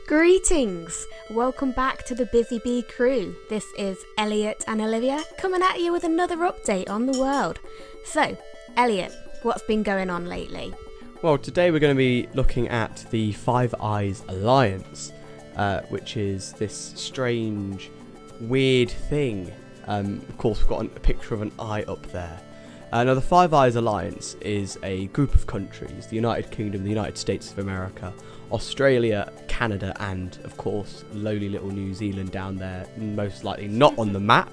Greetings! Welcome back to the BusyBeeCrew. This is Elliot and Olivia coming at you with another update on the world. So, Elliot, what's been going on lately? Well, today we're going to be looking at the Five Eyes Alliance, which is this strange, weird thing. Of course, we've got a picture of an eye up there. Now, the Five Eyes Alliance is a group of countries: the United Kingdom, the United States of America, Australia, Canada, and, of course, lowly little New Zealand down there, most likely not on the map,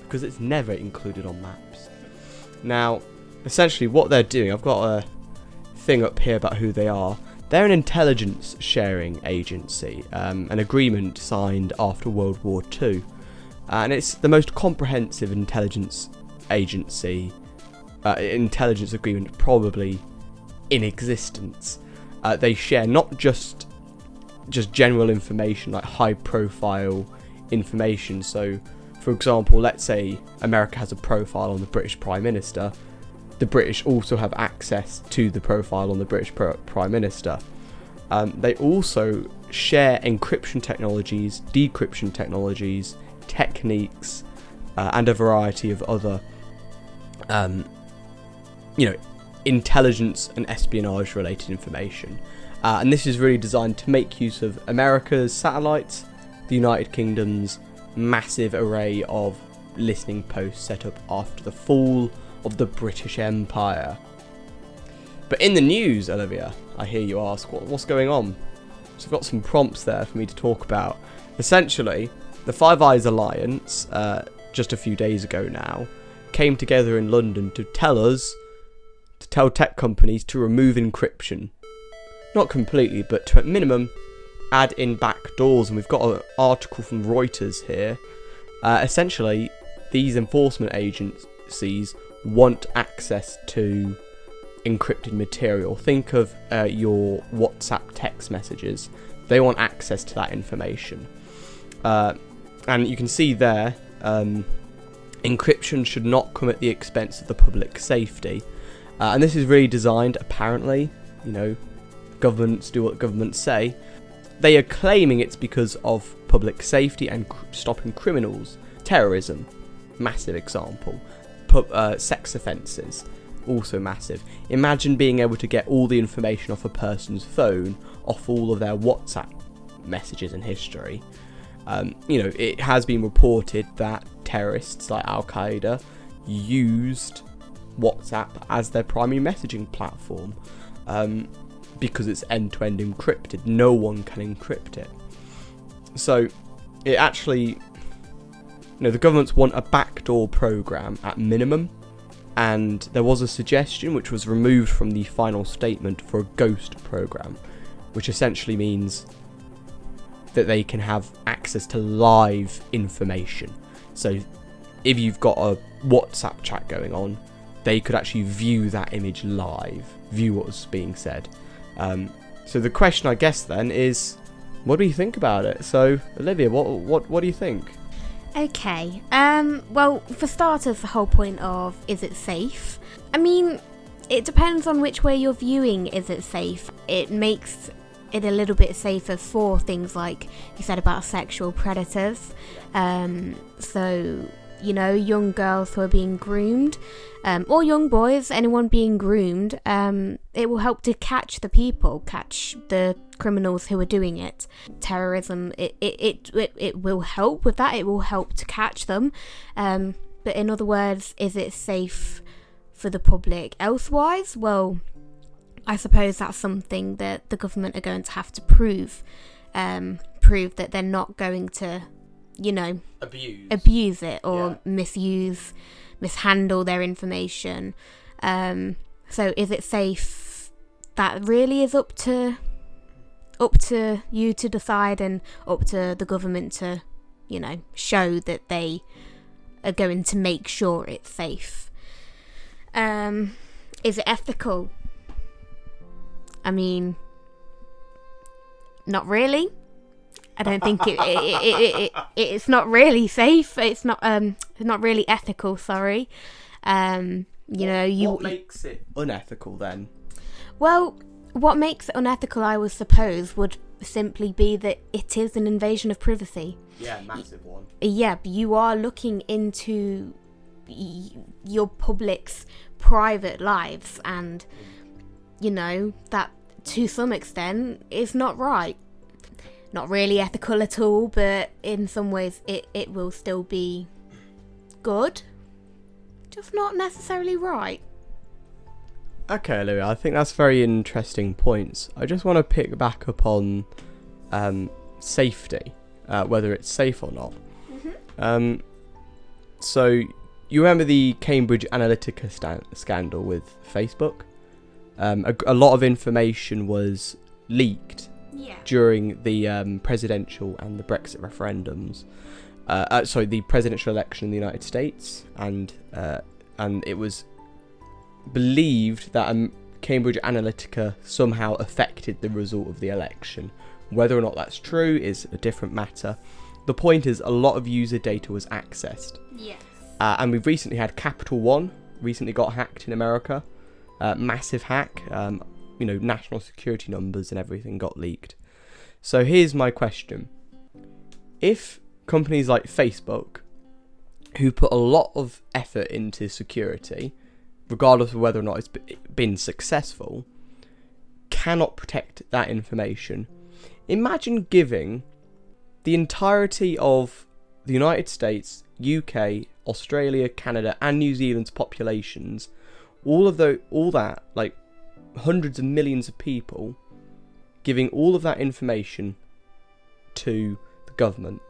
because it's never included on maps. Now, essentially what they're doing, I've got a thing up here about who they are. They're an intelligence sharing agency, an agreement signed after World War II, and it's the most comprehensive intelligence agreement probably in existence. They share not just general information, like high profile information. So, for example, let's say America has a profile on the British Prime Minister. The British also have access to the profile on the British Prime Minister. They also share encryption technologies, decryption technologies, techniques, and a variety of other, intelligence and espionage related information. And this is really designed to make use of America's satellites, the United Kingdom's massive array of listening posts set up after the fall of the British Empire. But in the news, Olivia, I hear you ask, what's going on? So I've got some prompts there for me to talk about. Essentially, the Five Eyes Alliance, just a few days ago now, came together in London to tell tech companies to remove encryption. Not completely, but to at minimum add in back doors. And we've got an article from Reuters here. Essentially, these enforcement agencies want access to encrypted material. Think of your WhatsApp text messages. They want access to that information. And you can see there, encryption should not come at the expense of the public safety. And this is really designed, apparently, governments do what governments say. They are claiming it's because of public safety and stopping criminals. Terrorism, massive example. Sex offences, also massive. Imagine being able to get all the information off a person's phone, off all of their WhatsApp messages and history. It has been reported that terrorists like Al-Qaeda used WhatsApp as their primary messaging platform, because it's end-to-end encrypted. No one can encrypt it. So it actually, the governments want a backdoor program at minimum, and there was a suggestion which was removed from the final statement for a ghost program, which essentially means that they can have access to live information. So if you've got a WhatsApp chat going on, they could actually view that image live, view what's being said. So the question, I guess, then is, what do you think about it? So, Olivia, what do you think? Okay, well, for starters, the whole point of, is it safe? I mean, it depends on which way you're viewing is it safe. It makes it a little bit safer for things like you said about sexual predators. So, young girls who are being groomed, or young boys, anyone being groomed, it will help to catch the criminals who are doing it. Terrorism, it will help with that. It will help to catch them. But in other words, is it safe for the public elsewise? Well, I suppose that's something that the government are going to have to prove that they're not going to abuse it or mishandle their information. So is it safe? That really is up to you to decide, and up to the government to show that they are going to make sure it's safe. Is it ethical? I mean, not really. I don't think it's not really safe. It's not really ethical. Sorry. What makes it unethical then? Well, what makes it unethical, I would suppose, would simply be that it is an invasion of privacy. Yeah, massive one. Yeah, you are looking into your public's private lives, and that to some extent is not right. Not really ethical at all, but in some ways it will still be good, just not necessarily right. Okay, Louis, I think that's very interesting points. I just want to pick back up on safety, whether it's safe or not. Mm-hmm. So, you remember the Cambridge Analytica scandal with Facebook? A lot of information was leaked during the presidential and the Brexit referendums. The presidential election in the United States, and it was believed that Cambridge Analytica somehow affected the result of the election. Whether or not that's true is a different matter. The point is, a lot of user data was accessed. Yes. And we've recently had Capital One recently got hacked in America. Massive hack. National security numbers and everything got leaked. So here's my question. If companies like Facebook, who put a lot of effort into security, regardless of whether or not it's been successful, cannot protect that information, imagine giving the entirety of the United States, UK, Australia, Canada, and New Zealand's populations, all that, like hundreds of millions of people, giving all of that information to the government.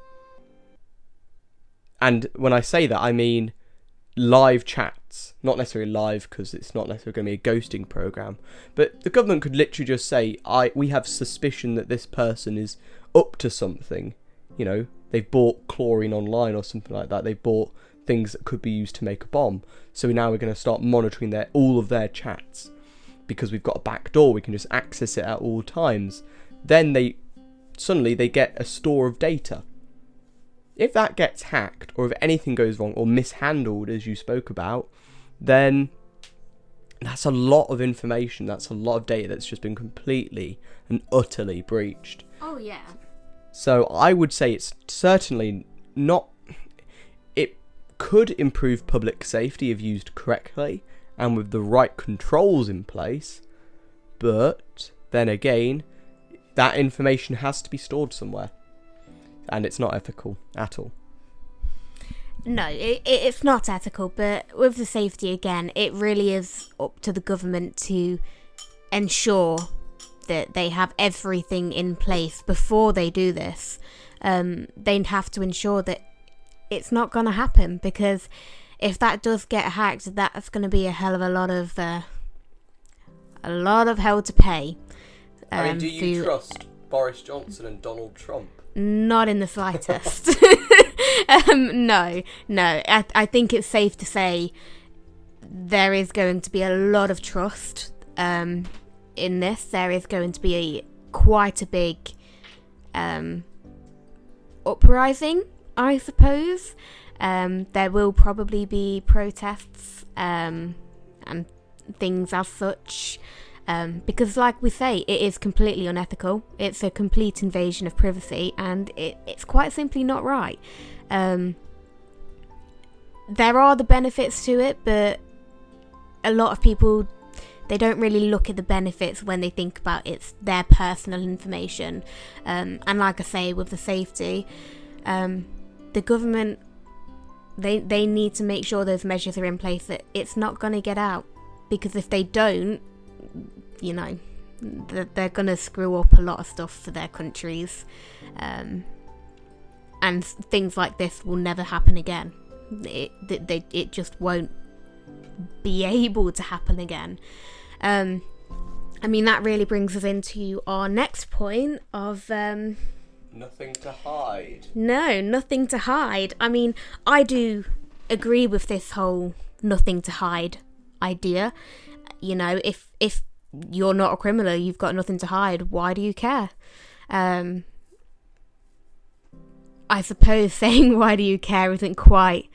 And when I say that, I mean live chats, not necessarily live because it's not necessarily going to be a ghosting program, but the government could literally just say, we have suspicion that this person is up to something. They've bought chlorine online or something like that. They've bought things that could be used to make a bomb. So now we're going to start monitoring all of their chats because we've got a back door. We can just access it at all times. Then they get a store of data. If that gets hacked, or if anything goes wrong or mishandled, as you spoke about, then that's a lot of information. That's a lot of data that's just been completely and utterly breached. Oh, yeah. So I would say it's certainly not... It could improve public safety if used correctly and with the right controls in place. But then again, that information has to be stored somewhere. And it's not ethical at all. No, it's not ethical, but with the safety again, it really is up to the government to ensure that they have everything in place before they do this. They have to ensure that it's not going to happen, because if that does get hacked, that's going to be a hell of a lot of hell to pay. Do you trust Boris Johnson and Donald Trump? Not in the slightest. No. I think it's safe to say there is going to be a lot of trust in this. There is going to be quite a big uprising, I suppose. There will probably be protests and things as such. Because like we say, it is completely unethical. It's a complete invasion of privacy, and it's quite simply not right. There are the benefits to it, but a lot of people, they don't really look at the benefits when they think about it's their personal information. And like I say, with the safety, the government, they need to make sure those measures are in place, that it's not going to get out. Because if they don't, they're going to screw up a lot of stuff for their countries. And things like this will never happen again. It just won't be able to happen again. That really brings us into our next point of... nothing to hide. No, nothing to hide. I do agree with this whole nothing to hide idea. If you're not a criminal, you've got nothing to hide, why do you care? I suppose saying why do you care isn't quite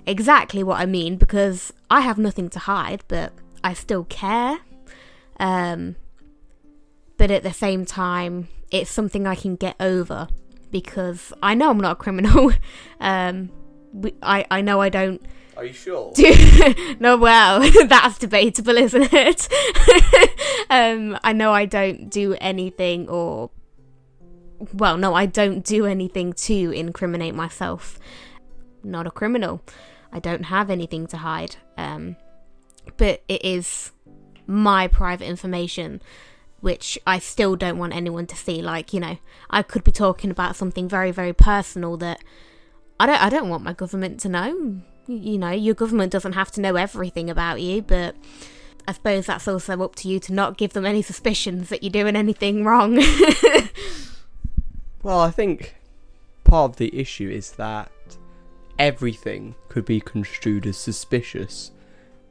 exactly what I mean, because I have nothing to hide, but I still care. But but at the same time, it's something I can get over because I know I'm not a criminal. I know I don't. Are you sure? No, well, that's debatable, isn't it? I know I don't do anything I don't do anything to incriminate myself. Not a criminal. I don't have anything to hide. But it is my private information, which I still don't want anyone to see. Like, I could be talking about something very, very personal that I don't want my government to know. Your government doesn't have to know everything about you, but I suppose that's also up to you to not give them any suspicions that you're doing anything wrong. Well, I think part of the issue is that everything could be construed as suspicious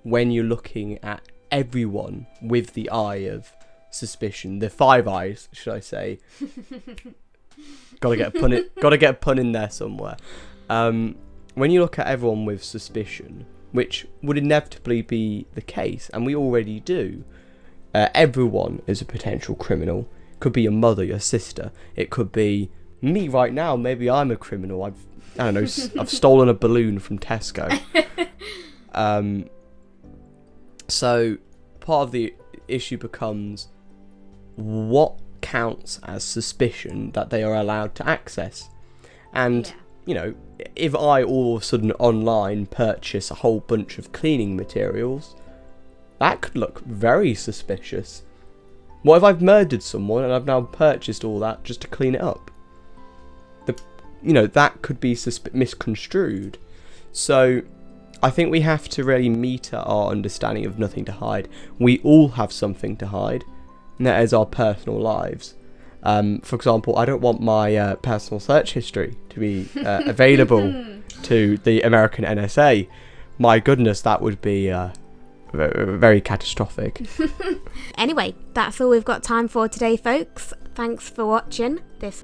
when you're looking at everyone with the eye of suspicion. The five eyes, should I say. Gotta get a pun in there somewhere. When you look at everyone with suspicion, which would inevitably be the case, and we already do, everyone is a potential criminal. Could be your mother, your sister. It could be me right now. Maybe I'm a criminal. I've stolen a balloon from Tesco. So part of the issue becomes what counts as suspicion that they are allowed to access. And, if I all of a sudden online purchase a whole bunch of cleaning materials, that could look very suspicious. What if I've murdered someone and I've now purchased all that just to clean it up? That could be misconstrued. So I think we have to really meter our understanding of nothing to hide. We all have something to hide, and that is our personal lives. For example, I don't want my personal search history to be available to the American NSA. My goodness, that would be very catastrophic. Anyway, that's all we've got time for today, folks. Thanks for watching this